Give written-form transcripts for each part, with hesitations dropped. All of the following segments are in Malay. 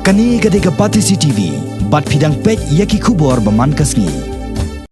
Kani gadega Pati CCTV, bat pidang pek yaki kubor baman kasni.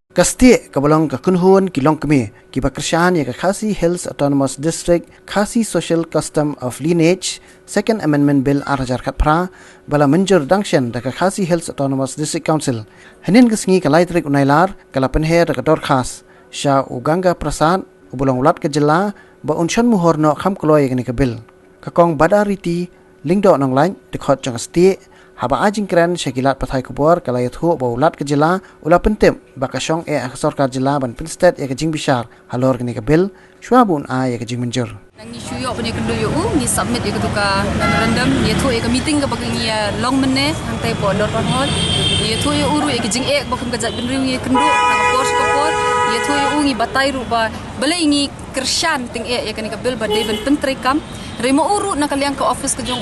Kastie kabalong kakunhun kilong kami kibakrasyan ya Khasi Hills Autonomous District Khasi Social Custom of Lineage Second Amendment Bill arajar khatpra bala menjur dangshan da Khasi Hills Autonomous District Council hanin gesngi kalaitrik unailar kala penher da khas sha uganga prasad ubulong ulat ke jela ba unshan muhorno kham kloy gani ke bil kakong badariti lingdo nang lain de khot jang stie haba ajingkran shakilat pathai kubor kala yathu ba ulat ke jela ula pentem bakashong sarkar jela ban pinstat ya ke jing bishar halor gani ke bil shwabun a ya ke jing menjur nang issue yo punya kendo yo ni submit ya ketuka memorandum yathu ya ke meeting ke bagi ya long mene hantai bodor panhol yathu yo uru ya ke jing bakum ke jat benriu ya kendo nang pors kopor yathu yo ngi batai ruba bale ngi kershan ting ya ke ni ke bil ba deben pentrekam Remo urut nak kalian ke office ke jong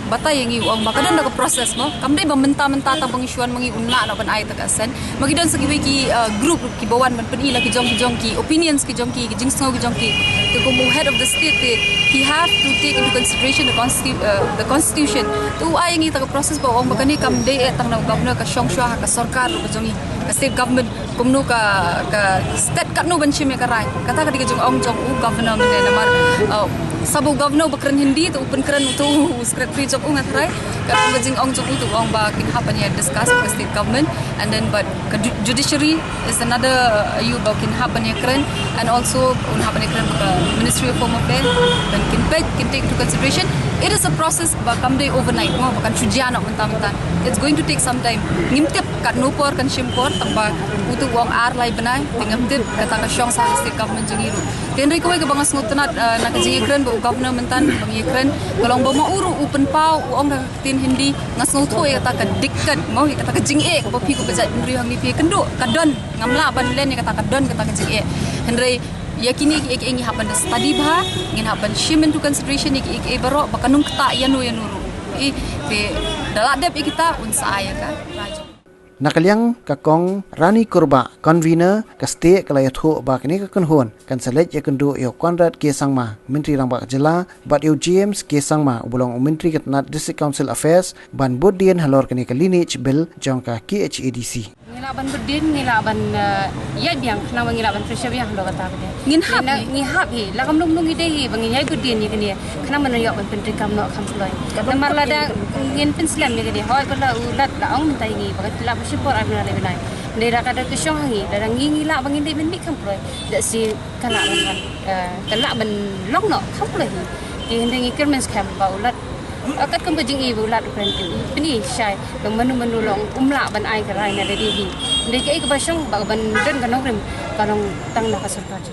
batai yang iu maka dan nak proses mo kamdai bamenta-menta tang pengisuan mengi unna nak ban ai tak asen magi dan segi ki group ki bawan ban pen ila ki jong ki opinions ki jong ki jing snow ki jong ki to go head of the state he have to take into consideration the constitution tu ai ngi tak proses ba ong makani kamdai tang na governor ka shong shwa ka sarkar ka jong ka state government kumnu ka state kat no ban chime ka rai kata ka diga jong ong jong governor men namar sabu governor bakran hindi tu open kran tu secretary job ungat rai ka bajing ong job tu ong ba kin happen ya discuss with state government and then but judiciary is another you ba kin happen ya kran and also un happen ya kran ministry of home affairs dan kin take into consideration it is a process ba kamdai overnight mo bakan chujiana mentah-mentah it's going to take some time ngimtip kat nopor kan shimpor tamba utu wong ar lai benai ngimtip kata ka shong sa state government jengiru tenri ko ga bangas ngutenat nak jengikren ba governor mentan bangikren kalau ba mauru open pau ong ka tin hindi ngasno thoi kata ka dikkat mau kata ka jinge ko pi ko bejat benri hang ni pi kendo kadon ngamla ban len kata kadon kata ka jinge henry yakini ek ingi happen study bah ngin happen shim into consideration ek baro bakanung kta yanu pe daladep kita unsa ya ka rajo Nakaliang kakong Rani Kurba convener kaste kalayathu ba kini kakunhun kan selej ya kendu yo Conrad K Sangma menteri rang ba jela bat yo James K Sangma ubulong menteri katnat district council affairs ban bodien halor kini ka lineage bill jongka KHADC ngila ban bodien ngila ban ya biang kena ngila ban pressure yang lo kata ke ngi hap hi la kam nung ide hi bang nyai bodien ni kini kena menayok ban menteri kam no kam loi namar lada ngin penslam ni kini hoi bala ulat la ong mintai ni bagat la support arna le benai dera kada ke syong hangi dara ngi la bangin de ben bik kam proi da si kana ban kala ban long no kam proi hi ngi kermens kam ba ulat akat kam bajing i ulat ukren ini syai bang menu long umla ban ai ka rai na de hi de ke ba syong ba ban den kanong rem kanong tang na ka sarkar